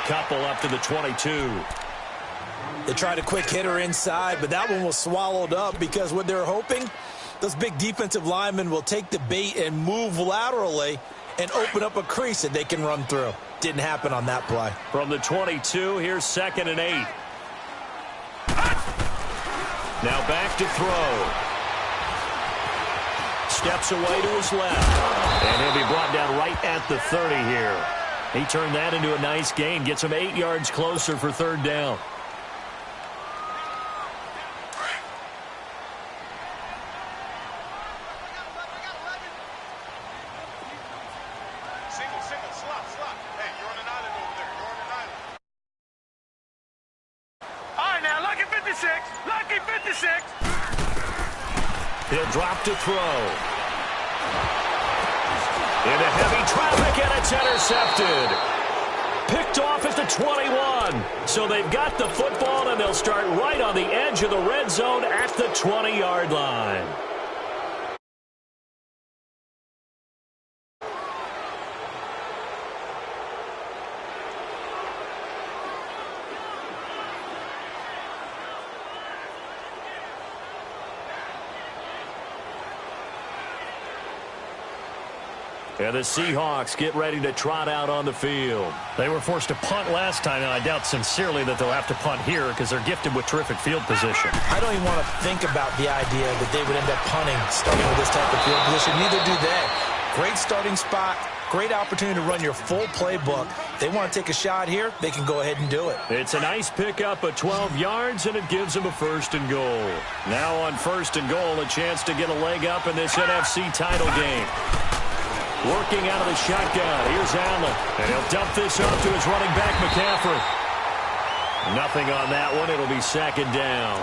couple up to the 22. They tried a quick hitter inside, but that one was swallowed up because what they're hoping, those big defensive linemen will take the bait and move laterally and open up a crease that they can run through. Didn't happen on that play. From the 22, here's 2nd and 8. Now back to throw. Steps away to his left. And he'll be brought down right at the 30 here. He turned that into a nice gain. Gets him 8 yards closer for 3rd down. He'll drop to throw. Into heavy traffic, and it's intercepted. Picked off at the 21. So they've got the football, and they'll start right on the edge of the red zone at the 20-yard line. And the Seahawks get ready to trot out on the field. They were forced to punt last time, and I doubt sincerely that they'll have to punt here because they're gifted with terrific field position. I don't even want to think about the idea that they would end up punting starting with this type of field position. Neither do they. Great starting spot, great opportunity to run your full playbook. They want to take a shot here, they can go ahead and do it. It's a nice pickup of 12 yards, and it gives them a 1st and goal. Now on 1st and goal, a chance to get a leg up in this NFC title game. Working out of the shotgun. Here's Allen. And he'll dump this off to his running back, McCaffrey. Nothing on that one. It'll be 2nd down.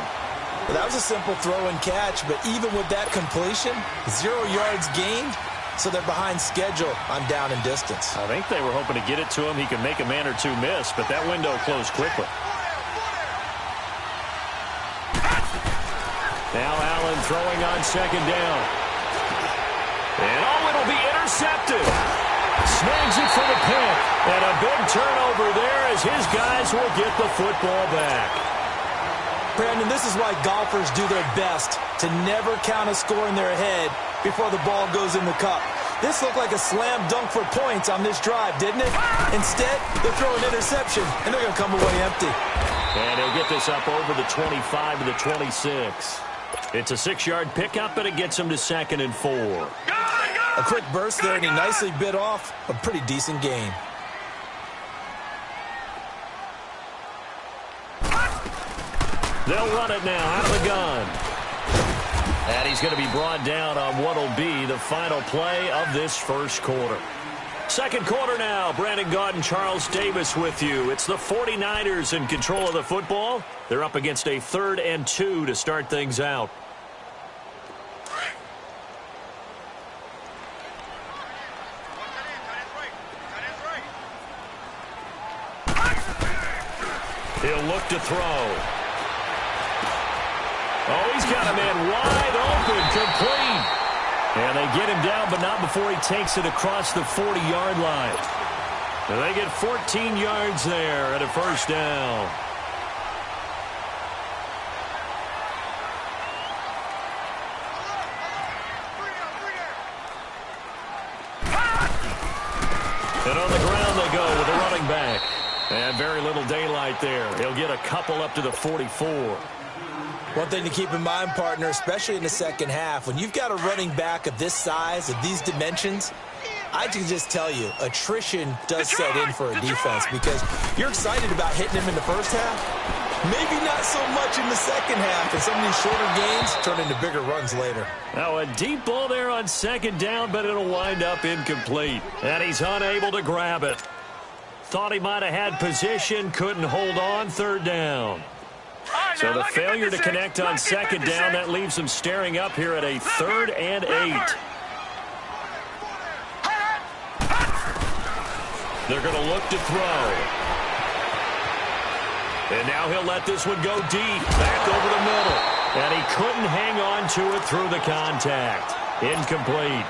Well, that was a simple throw and catch, but even with that completion, 0 yards gained, so they're behind schedule on down and distance. I think they were hoping to get it to him. He could make a man or two miss, but that window closed quickly. Now Allen throwing on 2nd down. And it'll be intercepted. Snags it for the pick. And a big turnover there as his guys will get the football back. Brandon, this is why golfers do their best to never count a score in their head before the ball goes in the cup. This looked like a slam dunk for points on this drive, didn't it? Instead, they'll throw an interception, and they're going to come away empty. And he'll get this up over the 25 to the 26. It's a 6-yard pickup, and it gets him to 2nd and 4. A quick burst there, and he nicely bit off a pretty decent gain. They'll run it now out of the gun. And he's going to be brought down on what will be the final play of this 1st quarter. 2nd quarter now. Brandon Gaudin, Charles Davis with you. It's the 49ers in control of the football. They're up against a 3rd and 2 to start things out. He'll look to throw. Oh, he's got a man wide open, complete. And they get him down, but not before he takes it across the 40-yard line. And they get 14 yards there at a 1st down. And on the ground they go with the running back. And very little daylight there. He'll get a couple up to the 44. One thing to keep in mind, partner, especially in the second half, when you've got a running back of this size, of these dimensions, I can just tell you, attrition does set in for a defense because you're excited about hitting him in the first half. Maybe not so much in the second half, and some of these shorter gains turn into bigger runs later. Now a deep ball there on 2nd down, but it'll wind up incomplete. And he's unable to grab it. Thought he might have had position, couldn't hold on, 3rd down. So the failure to connect on 2nd down, that leaves them staring up here at a 3rd and 8. They're going to look to throw. And now he'll let this one go deep, back over the middle. And he couldn't hang on to it through the contact. Incomplete.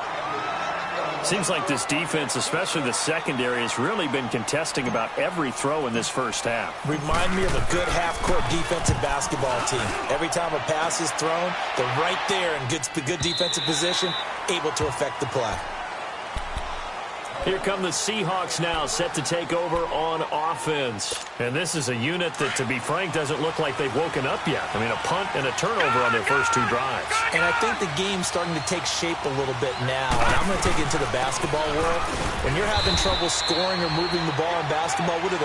Seems like this defense, especially the secondary, has really been contesting about every throw in this first half. Remind me of a good half-court defensive basketball team. Every time a pass is thrown, they're right there in good defensive position, able to affect the play. Here come the Seahawks now, set to take over on offense. And this is a unit that, to be frank, doesn't look like they've woken up yet. I mean, a punt and a turnover on their first 2 drives. And I think the game's starting to take shape a little bit now. And I'm going to take it into the basketball world. When you're having trouble scoring or moving the ball in basketball, what do?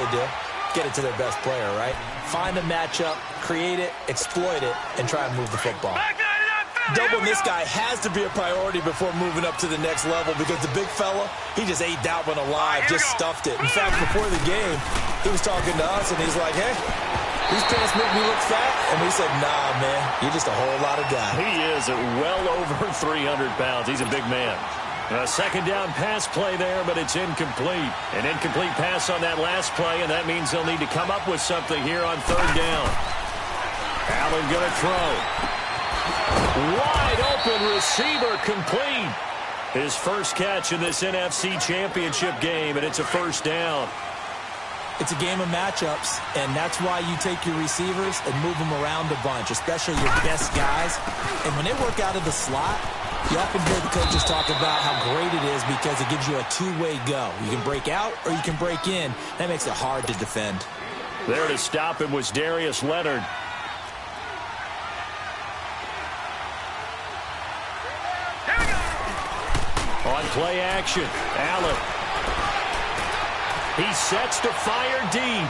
Get it to their best player, right? Find a matchup, create it, exploit it, and try and move the football. Doubling this guy has to be a priority before moving up to the next level because the big fella, he just ate that one alive, just stuffed it. In fact, before the game, he was talking to us, and he's like, hey, these pants make me look fat? And we said, nah, man, you're just a whole lot of guy. He is at well over 300 pounds. He's a big man. A second down pass play there, but it's incomplete. An incomplete pass on that last play, and that means they'll need to come up with something here on 3rd down. Allen going to throw. Wide open receiver, complete. His first catch in this NFC Championship game, and it's a 1st down. It's a game of matchups, and that's why you take your receivers and move them around a bunch, especially your best guys. And when they work out of the slot, you often hear the coaches talk about how great it is because it gives you a 2-way go. You can break out or you can break in. That makes it hard to defend. There to stop him was Darius Leonard. On play action, Allen. He sets to fire deep.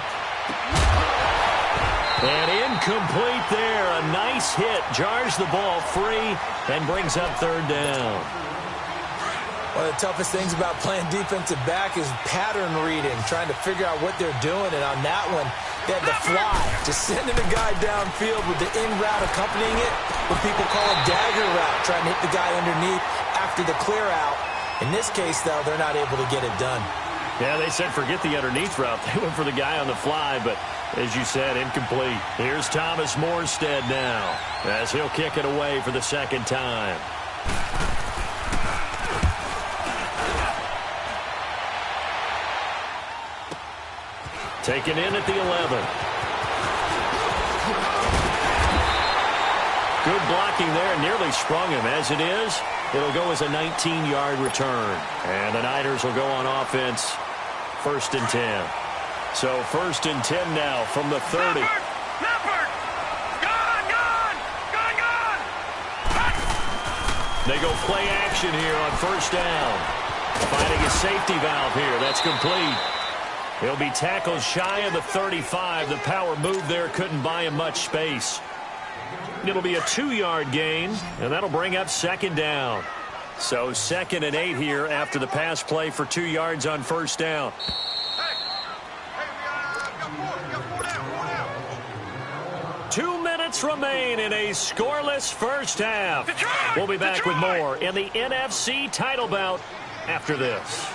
And incomplete there. A nice hit. Jars the ball free and brings up 3rd down. One of the toughest things about playing defensive back is pattern reading, trying to figure out what they're doing. And on that one, they had the fly, just sending a guy downfield with the in route accompanying it, what people call a dagger route, trying to hit the guy underneath after the clear out. In this case, though, they're not able to get it done. Yeah, they said forget the underneath route. They went for the guy on the fly, but as you said, incomplete. Here's Thomas Morstead now as he'll kick it away for the 2nd time. Taken in at the 11. Good blocking there, nearly sprung him. As it is, it'll go as a 19-yard return. And the Niners will go on offense, 1st and 10. So 1st and 10 now from the 30. They go play action here on 1st down. Finding a safety valve here. That's complete. He'll be tackled shy of the 35. The power move there couldn't buy him much space. It'll be a 2-yard gain, and that'll bring up 2nd down. So 2nd and 8 here after the pass play for 2 yards on 1st down. 2 minutes remain in a scoreless first half. We'll be back with more in the NFC title bout after this.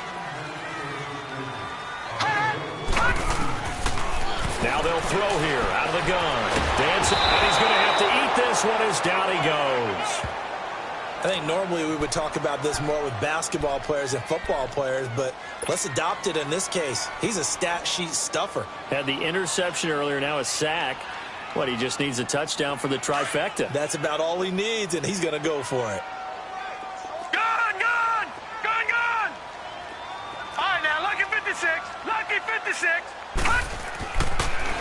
Now they'll throw here out of the gun. Dancing, and he's going to have to eat this one as down he goes. I think normally we would talk about this more with basketball players and football players, but let's adopt it in this case. He's a stat sheet stuffer. Had the interception earlier, now a sack. What, he just needs a touchdown for the trifecta. That's about all he needs, and he's going to go for it. Gone! All right, now, lucky 56. Lucky 56.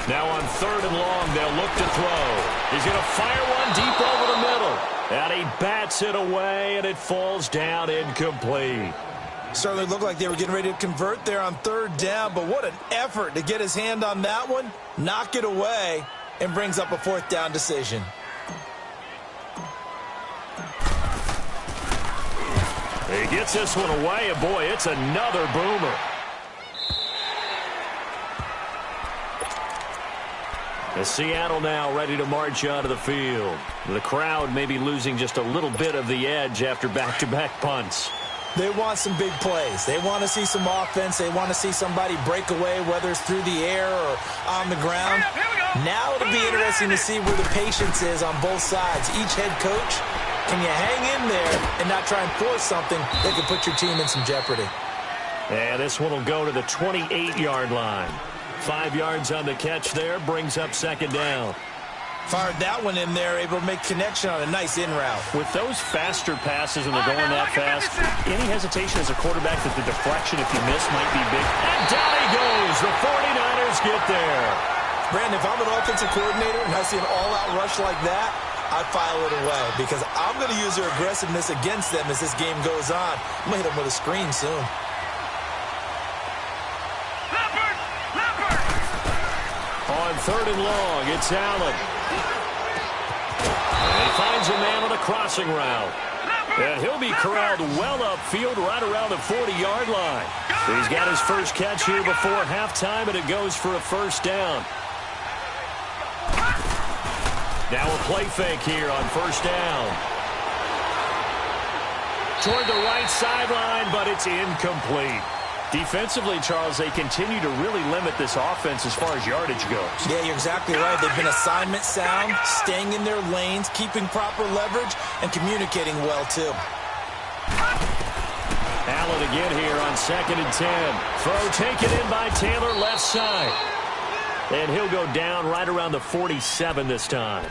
Now on 3rd and long, they'll look to throw. He's going to fire one deep over the middle. And he bats it away, and it falls down incomplete. Certainly looked like they were getting ready to convert there on 3rd down, but what an effort to get his hand on that one, knock it away, and brings up a 4th down decision. He gets this one away, and boy, it's another boomer. As Seattle now ready to march onto the field. The crowd may be losing just a little bit of the edge after back-to-back punts. They want some big plays. They want to see some offense. They want to see somebody break away, whether it's through the air or on the ground. Now it'll be interesting to see where the patience is on both sides. Each head coach Can you hang in there and not try and force something that could put your team in some jeopardy? And this one will go to the 28-yard line. 5 yards on the catch there, brings up second down. Fired that one in there, able to make connection on a nice in route. With those faster passes when they're going that fast, any hesitation as a quarterback that the deflection, if you miss, might be big. And down he goes. The 49ers get there. Brandon, if I'm an offensive coordinator and I see an all-out rush like that, I file it away because I'm going to use their aggressiveness against them as this game goes on. I'm going to hit them with a screen soon. On third and long, it's Allen. And he finds a man on a crossing route. And he'll be corralled well upfield right around the 40-yard line. He's got his first catch here before halftime, and it goes for a first down. Now a play fake here on first down. Toward the right sideline, but it's incomplete. Defensively, Charles, they continue to really limit this offense as far as yardage goes. Yeah, you're exactly right. They've been assignment sound, staying in their lanes, keeping proper leverage, and communicating well, too. Allen again here on 2nd and 10. Throw taken in by Taylor, left side. And he'll go down right around the 47 this time.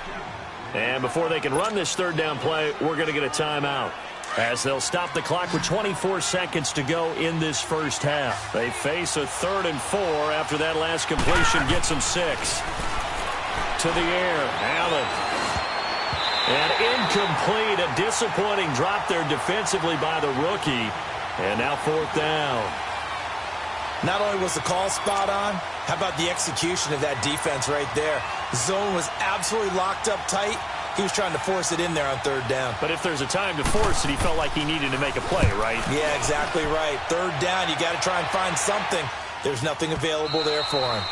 And before they can run this third down play, we're going to get a timeout, as they'll stop the clock with 24 seconds to go in this first half. They face a 3rd and 4 after that last completion gets them 6. To the air, Allen. And incomplete, a disappointing drop there defensively by the rookie. And now 4th down. Not only was the call spot on, how about the execution of that defense right there? Zone was absolutely locked up tight. He was trying to force it in there on 3rd down. But if there's a time to force it, he felt like he needed to make a play, right? Yeah, exactly right. 3rd down, you got to try and find something. There's nothing available there for him.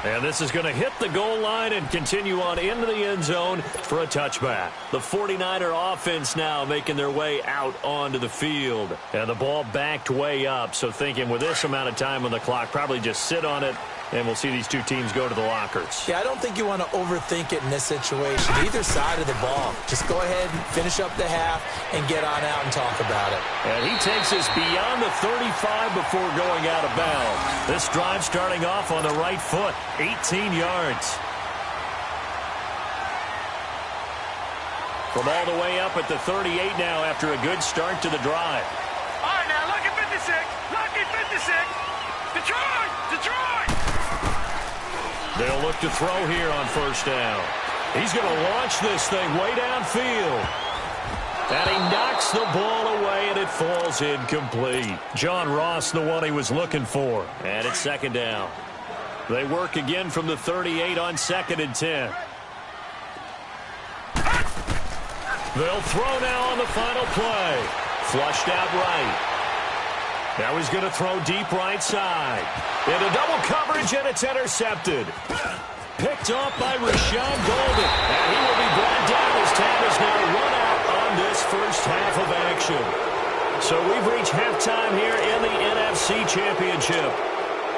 And this is going to hit the goal line and continue on into the end zone for a touchback. The 49er offense now making their way out onto the field. And the ball backed way up, so thinking with this amount of time on the clock, probably just sit on it, and we'll see these two teams go to the lockers. Yeah, I don't think you want to overthink it in this situation. Either side of the ball. Just go ahead and finish up the half and get on out and talk about it. And he takes us beyond the 35 before going out of bounds. This drive starting off on the right foot, 18 yards. From all the way up at the 38 now after a good start to the drive. All right, now, lucky 56. Lucky 56. Detroit! Detroit! They'll look to throw here on first down. He's going to launch this thing way downfield. And he knocks the ball away, and it falls incomplete. John Ross, the one he was looking for. And it's 2nd down. They work again from the 38 on 2nd and 10. They'll throw now on the final play. Flushed out right. Now he's going to throw deep right side. Into double coverage, and it's intercepted. Picked off by Rashawn Golden. And he will be brought down as time is now run out on this first half of action. So we've reached halftime here in the NFC Championship.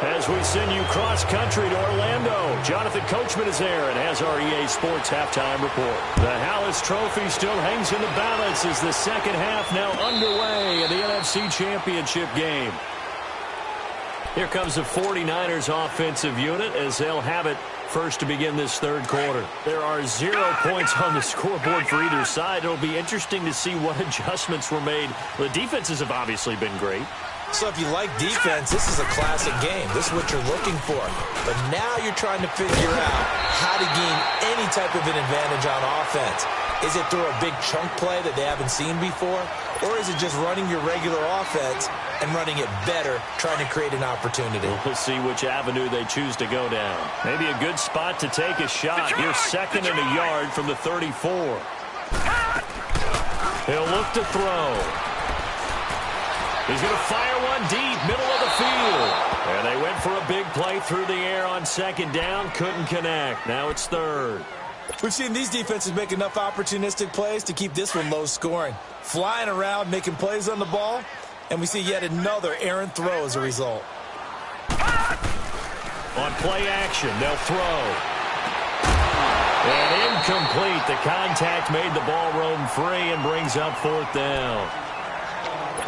As we send you cross-country to Orlando, Jonathan Coachman is there and has our EA Sports halftime report. The Hallis Trophy still hangs in the balance as the second half now underway in the NFC Championship game. Here comes the 49ers offensive unit as they'll have it first to begin this third quarter. There are 0 points on the scoreboard for either side. It'll be interesting to see what adjustments were made. The defenses have obviously been great. So if you like defense, this is a classic game. This is what you're looking for. But now you're trying to figure out how to gain any type of an advantage on offense. Is it through a big chunk play that they haven't seen before? Or is it just running your regular offense and running it better, trying to create an opportunity? We'll see which avenue they choose to go down. Maybe a good spot to take a shot. Here's 2nd and a yard from the 34. He'll look to throw. He's going to fire one deep, middle of the field. And they went for a big play through the air on 2nd down. Couldn't connect. Now it's 3rd. We've seen these defenses make enough opportunistic plays to keep this one low scoring. Flying around, making plays on the ball. And we see yet another errant throw as a result. On play action, they'll throw. And incomplete. The contact made the ball roam free and brings up 4th down.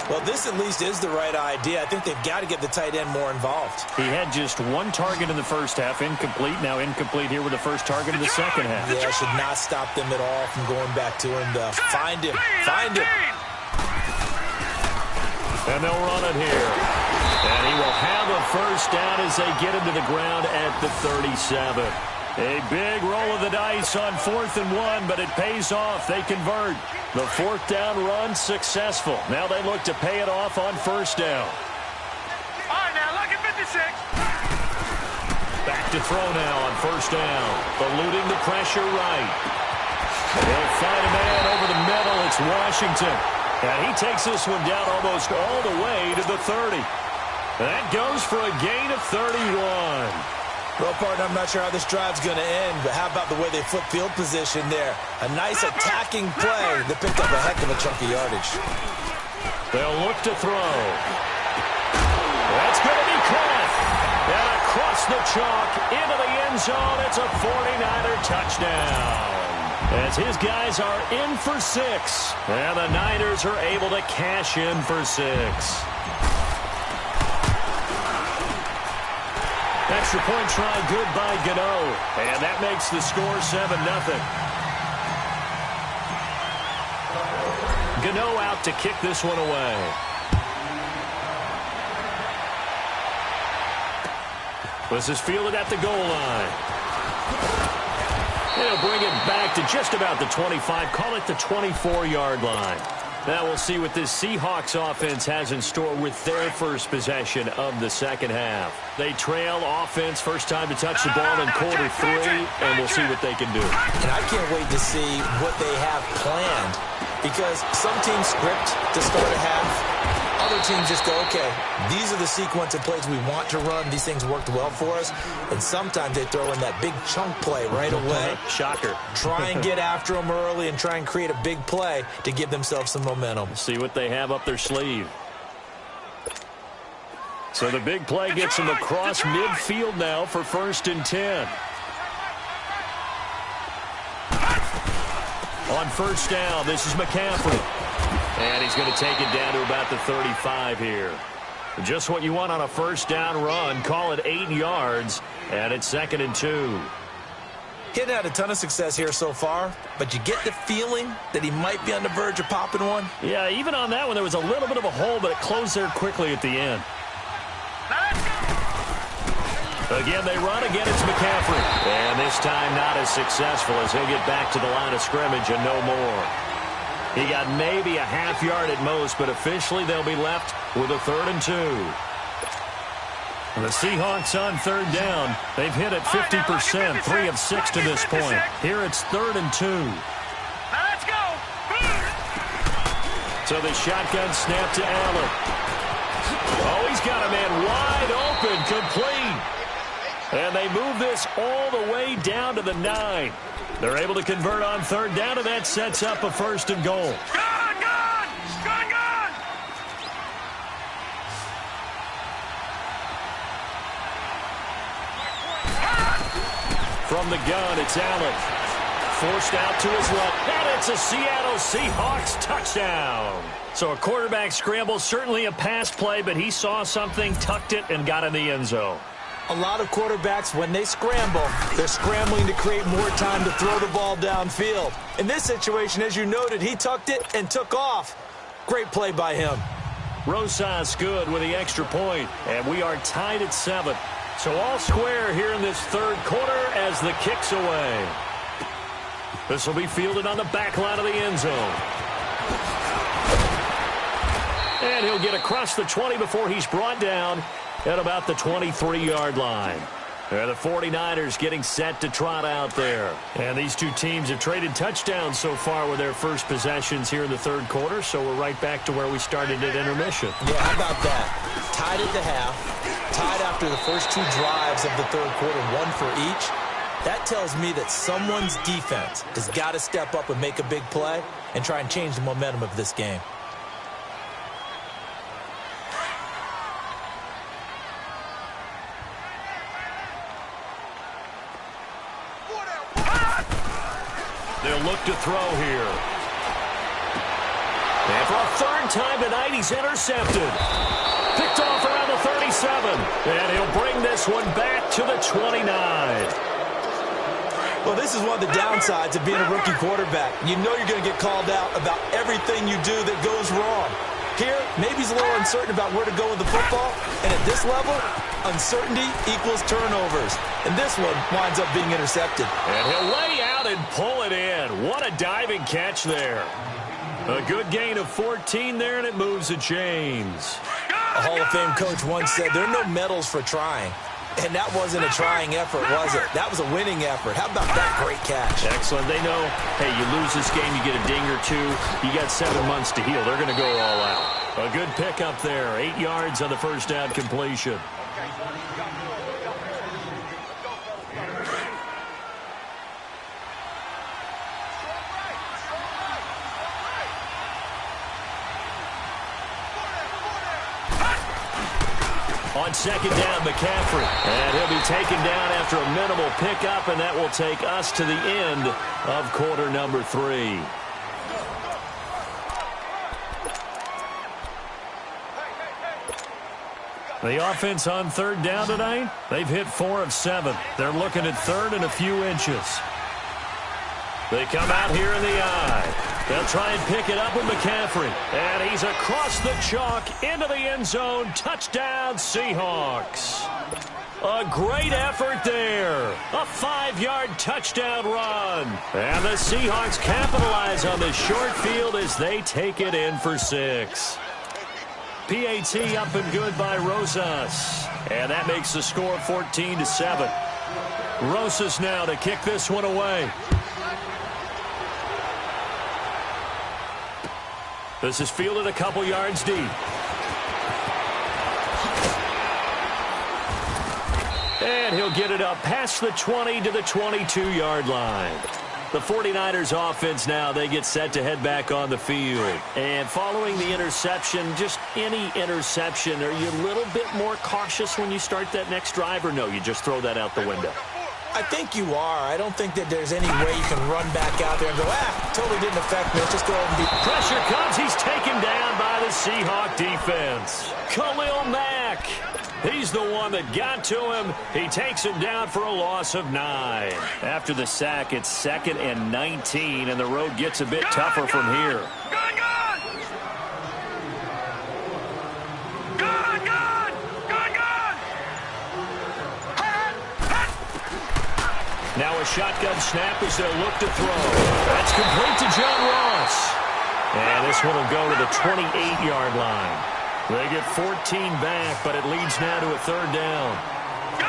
Well, this at least is the right idea. I think they've got to get the tight end more involved. He had just 1 target in the first half, incomplete. Now incomplete here with the first target in the second half. Yeah, should not stop them at all from going back to him. Find him. Find him. And they'll run it here. And he will have a first down as they get him to the ground at the 37. A big roll of the dice on 4th and 1, but it pays off. They convert. The 4th down run successful. Now they look to pay it off on 1st down. All right, now, look at 56. Back to throw now on 1st down. Eluding the pressure right. They'll find a man over the middle. It's Washington. And he takes this one down almost all the way to the 30. That goes for a gain of 31. Well, partner, I'm not sure how this drive's going to end, but how about the way they flip field position there? A nice attacking play that picked up a heck of a chunk of yardage. They'll look to throw. That's going to be caught. And across the chalk into the end zone. It's a 49er touchdown. As his guys are in for 6. And the Niners are able to cash in for 6. Extra point try good by Gano. And that makes the score 7-0. Gano out to kick this one away. This is fielded at the goal line. They'll bring it back to just about the 25. Call it the 24-yard line. Now we'll see what this Seahawks offense has in store with their first possession of the second half. They trail offense, first time to touch the ball in quarter 3, and we'll see what they can do. And I can't wait to see what they have planned, because some teams script to start a half. Other teams just go, okay, these are the sequence of plays we want to run. These things worked well for us. And sometimes they throw in that big chunk play right away. Shocker. Try and get after them early and try and create a big play to give themselves some momentum. See what they have up their sleeve. So the big play gets them across midfield now for 1st and 10. On 1st down, this is McCaffrey. And he's going to take it down to about the 35 here. Just what you want on a 1st down run. Call it 8 yards, and it's 2nd and 2. He hadn't had a ton of success here so far, but you get the feeling that he might be on the verge of popping one. Yeah, even on that one, there was a little bit of a hole, but it closed there quickly at the end. Again, they run. Again, it's McCaffrey. And this time not as successful as he'll get back to the line of scrimmage and no more. He got maybe a half yard at most, but officially they'll be left with a 3rd and 2. The Seahawks on 3rd down. They've hit it 50%, 3 of 6 to this point. Here it's 3rd and 2. Let's go. So the shotgun snap to Allen. Oh, he's got a man wide open, complete. And they move this all the way down to the 9. They're able to convert on 3rd down, and that sets up a 1st and goal. Gone, gone, gone, gone. From the gun, it's Allen. Forced out to his left, and it's a Seattle Seahawks touchdown. So a quarterback scramble, certainly a pass play, but he saw something, tucked it, and got in the end zone. A lot of quarterbacks, when they scramble, they're scrambling to create more time to throw the ball downfield. In this situation, as you noted, he tucked it and took off. Great play by him. Rosas good with the extra point, and we are tied at 7. So all square here in this 3rd quarter as the kick's away. This will be fielded on the back line of the end zone. And he'll get across the 20 before he's brought down at about the 23-yard line. The 49ers getting set to trot out there. And these two teams have traded touchdowns so far with their first possessions here in the 3rd quarter, so we're right back to where we started at intermission. Yeah, how about that? Tied at the half, tied after the first 2 drives of the 3rd quarter, 1 for each. That tells me that someone's defense has got to step up and make a big play and try and change the momentum of this game. They'll look to throw here. And for a third time tonight, he's intercepted. Picked off around the 37. And he'll bring this one back to the 29. Well, this is one of the downsides of being a rookie quarterback. You know you're going to get called out about everything you do that goes wrong. Here, maybe he's a little uncertain about where to go with the football. And at this level, uncertainty equals turnovers. And this one winds up being intercepted. And he'll lay out and pull it in. What a diving catch there. A good gain of 14 there, and it moves the chains. A Hall of Fame coach once said, there are no medals for trying. And that wasn't a trying effort, was it? That was a winning effort. How about that great catch? Excellent. They know, hey, you lose this game, you get a ding or two. You got 7 months to heal. They're going to go all out. A good pickup there. 8 yards on the first down completion. On second down, McCaffrey. And he'll be taken down after a minimal pickup, and that will take us to the end of quarter number 3. The offense on third down tonight, they've hit 4 of 7. They're looking at third and a few inches. They come out here in the eye. They'll try and pick it up with McCaffrey. And he's across the chalk into the end zone. Touchdown, Seahawks. A great effort there. A 5-yard touchdown run. And the Seahawks capitalize on the short field as they take it in for 6. PAT up and good by Rosas. And that makes the score 14-7. Rosas now to kick this one away. This is fielded a couple yards deep. And he'll get it up past the 20 to the 22-yard line. The 49ers offense now, they get set to head back on the field. And following the interception, just any interception, are you a little bit more cautious when you start that next drive, or no, you just throw that out the window? I think you are. I don't think that there's any way you can run back out there and go, totally didn't affect me. Let's just go ahead and beat. Pressure comes. He's taken down by the Seahawk defense. Khalil Mack. He's the one that got to him. He takes him down for a loss of 9. After the sack, it's 2nd and 19, and the road gets a bit tougher from here. Now a shotgun snap as they'll look to throw. That's complete to John Ross. And this one will go to the 28-yard line. They get 14 back, but it leads now to a third down.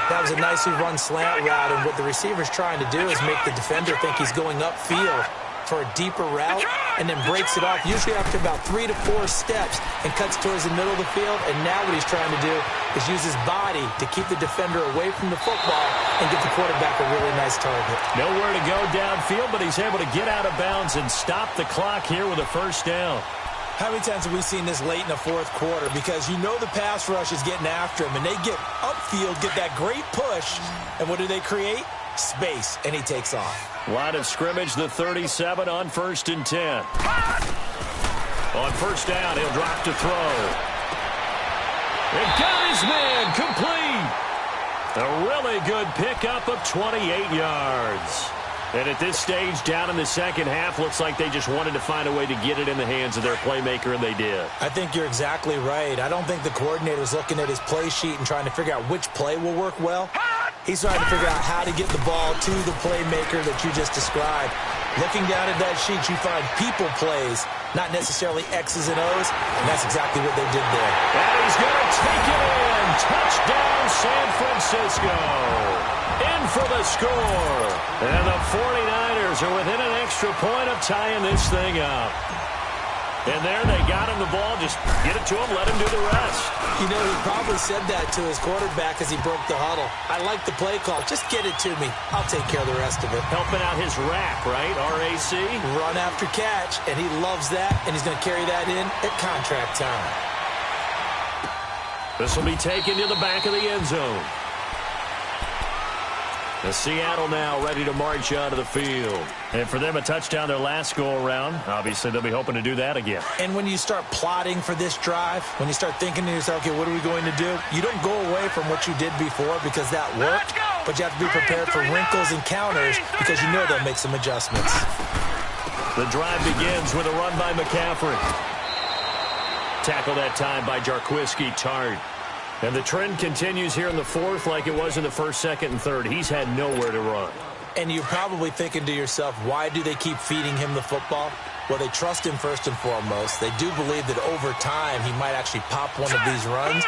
That was a nicely run slant route, and what the receiver's trying to do is make the defender think he's going upfield for a deeper route, and then breaks it off, usually after about 3 to 4 steps, and cuts towards the middle of the field. And now what he's trying to do is use his body to keep the defender away from the football and give the quarterback a really nice target. Nowhere to go downfield, but he's able to get out of bounds and stop the clock here with a first down. How many times have we seen this late in the fourth quarter? Because you know the pass rush is getting after him, and they get upfield, get that great push, and what do they create? Space, and he takes off. Line of scrimmage, the 37 on 1st and 10. On first down, he'll drop to throw. And got his man complete. A really good pickup of 28 yards. And at this stage, down in the second half, looks like they just wanted to find a way to get it in the hands of their playmaker, and they did. I think you're exactly right. I don't think the coordinator's looking at his play sheet and trying to figure out which play will work well. He's trying to figure out how to get the ball to the playmaker that you just described. Looking down at that sheet, you find people plays, not necessarily X's and O's, and that's exactly what they did there. And he's going to take it in. Touchdown, San Francisco. In for the score. And the 49ers are within an extra point of tying this thing up. And there they got him the ball. Just get it to him, let him do the rest. You know, he probably said that to his quarterback as he broke the huddle. I like the play call. Just get it to me. I'll take care of the rest of it. Helping out his rack, right? RAC. Run after catch, and he loves that, and he's going to carry that in at contract time. This will be taken to the back of the end zone. The Seattle now ready to march onto the field. And for them, a touchdown their last go-around. Obviously, they'll be hoping to do that again. And when you start plotting for this drive, when you start thinking to yourself, okay, what are we going to do? You don't go away from what you did before because that worked, but you have to be prepared for wrinkles and counters because you know they'll make some adjustments. The drive begins with a run by McCaffrey. Tackle that time by Jarquiski Tart. And the trend continues here in the fourth like it was in the first, second, and third. He's had nowhere to run. And you're probably thinking to yourself, why do they keep feeding him the football? Well, they trust him first and foremost. They do believe that over time he might actually pop one of these runs.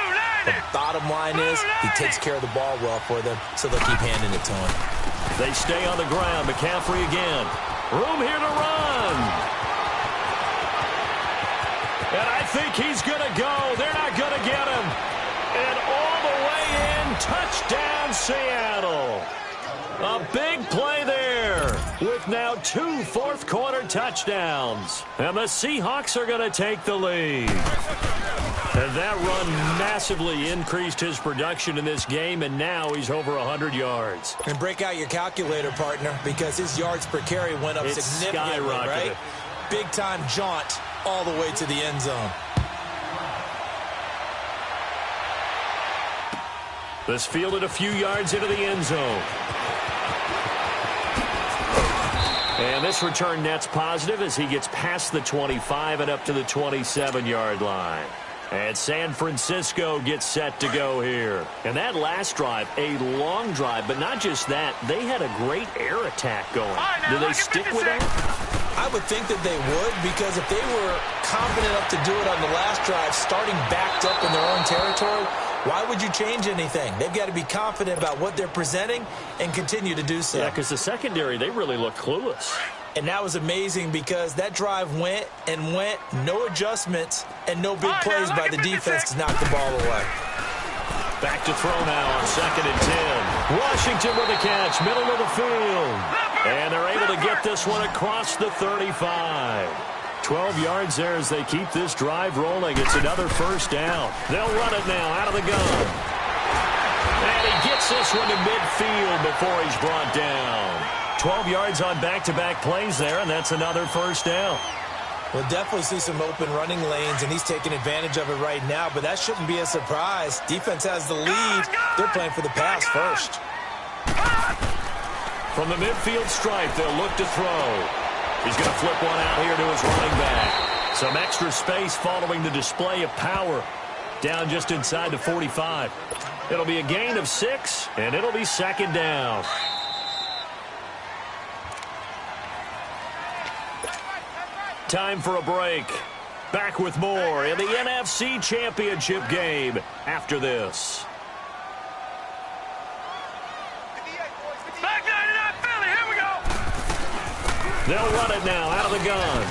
The bottom line is he takes care of the ball well for them, so they'll keep handing it to him. They stay on the ground. McCaffrey again. Room here to run. And I think he's going to go. They're not going to get him. And all the way in, touchdown Seattle. A big play there with now 2 fourth-quarter touchdowns. And the Seahawks are going to take the lead. And that run massively increased his production in this game, and now he's over 100 yards. And break out your calculator, partner, because his yards per carry went up significantly, right? Big-time jaunt all the way to the end zone. This fielded a few yards into the end zone. And this return net's positive as he gets past the 25 and up to the 27-yard line. And San Francisco gets set to go here. And that last drive, a long drive, but not just that. They had a great air attack going. Do they stick with that? I would think that they would, because if they were confident enough to do it on the last drive, starting backed up in their own territory, why would you change anything? They've got to be confident about what they're presenting and continue to do so. Yeah, because the secondary, they really look clueless. And that was amazing because that drive went and went, no adjustments, and no big plays by the defense to knock the ball away. Back to throw now on 2nd and 10. Washington with a catch, middle of the field. And they're able to get this one across the 35. 12 yards there as they keep this drive rolling. It's another first down. They'll run it now out of the gun. And he gets this one to midfield before he's brought down. 12 yards on back-to-back plays there, and that's another first down. We'll definitely see some open running lanes, and he's taking advantage of it right now, but that shouldn't be a surprise. Defense has the lead. They're playing for the pass first. From the midfield stripe, they'll look to throw. He's going to flip one out here to his running back. Some extra space following the display of power. Down just inside the 45. It'll be a gain of 6, and it'll be 2nd down. Time for a break. Back with more in the NFC Championship game after this. They'll run it now out of the gun.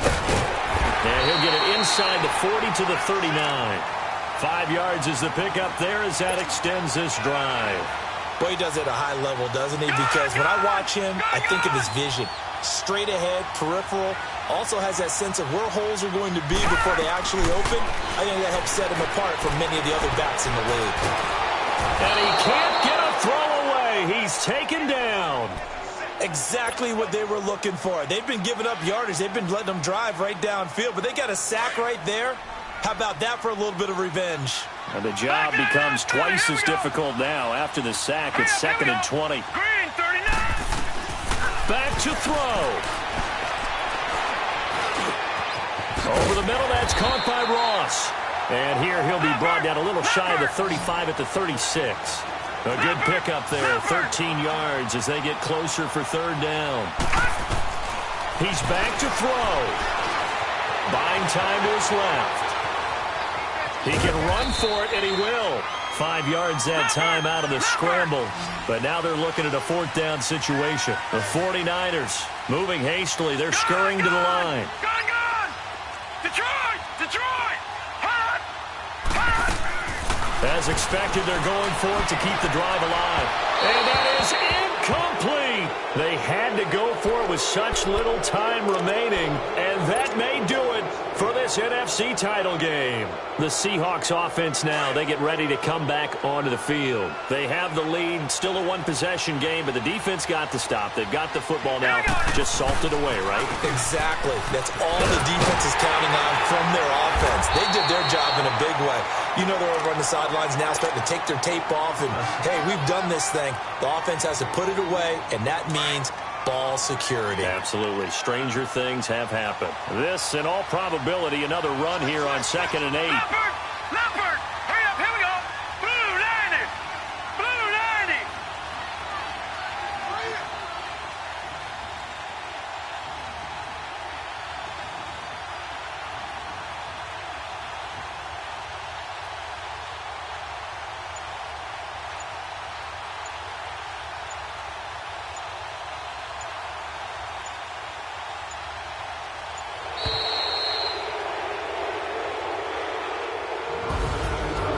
And he'll get it inside the 40 to the 39. 5 yards is the pickup there as that extends this drive. Boy, he does it at a high level, doesn't he? Because when I watch him, I think of his vision. Straight ahead, peripheral. Also has that sense of where holes are going to be before they actually open. I think that helps set him apart from many of the other backs in the league. And he can't get a throw away. He's taken down. Exactly what they were looking for. They've been giving up yardage. They've been letting them drive right downfield, but they got a sack right there. How about that for a little bit of revenge? And the job becomes twice as difficult now after the sack. It's 2nd and 20. Back to throw. Over the middle, that's caught by Ross. And here he'll be brought down a little shy of the 35 at the 36. A good pickup there, 13 yards as they get closer for 3rd down. He's back to throw. Buying time to his left. He can run for it, and he will. 5 yards that time out of the scramble. But now they're looking at a 4th down situation. The 49ers moving hastily. They're scurrying to the line. Gone! Detroit! Hot! As expected, they're going for it to keep the drive alive. And that is incomplete. They had to go for it with such little time remaining, and that may do it for this this NFC title game. The Seahawks offense now, they get ready to come back onto the field. They have the lead, still a one-possession game, but the defense got to stop. They've got the football now, just salted away, right? Exactly. That's all the defense is counting on from their offense. They did their job in a big way. You know they're over on the sidelines now starting to take their tape off, and, hey, we've done this thing. The offense has to put it away, and that means ball security. Absolutely. Stranger things have happened. This, in all probability, another run here on 2nd and 8. Leopard! Hurry up, here we go! Blue 90! Blue 90!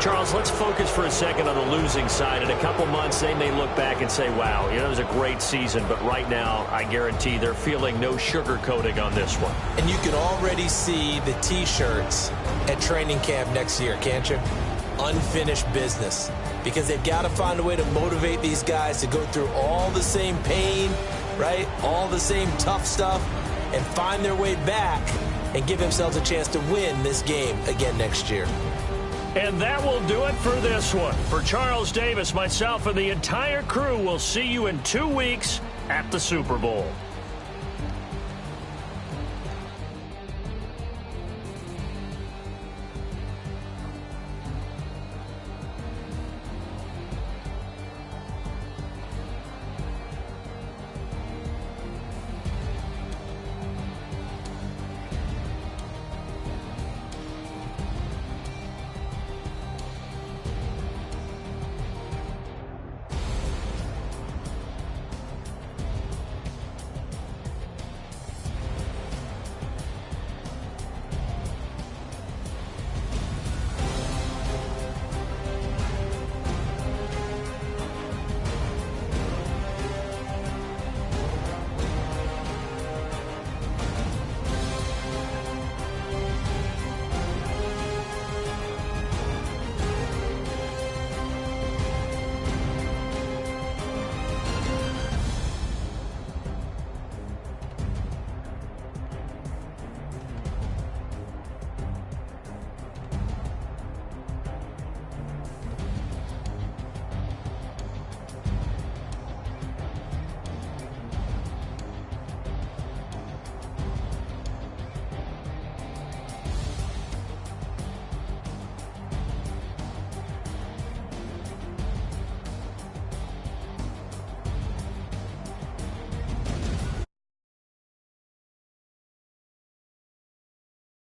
Charles, let's focus for a second on the losing side. In a couple months, they may look back and say, wow, it was a great season. But right now, I guarantee they're feeling no sugarcoating on this one. And you can already see the T-shirts at training camp next year, can't you? Unfinished business. Because they've got to find a way to motivate these guys to go through all the same pain, right? All the same tough stuff, and find their way back and give themselves a chance to win this game again next year. And that will do it for this one. For Charles Davis, myself, and the entire crew, we'll see you in 2 weeks at the Super Bowl.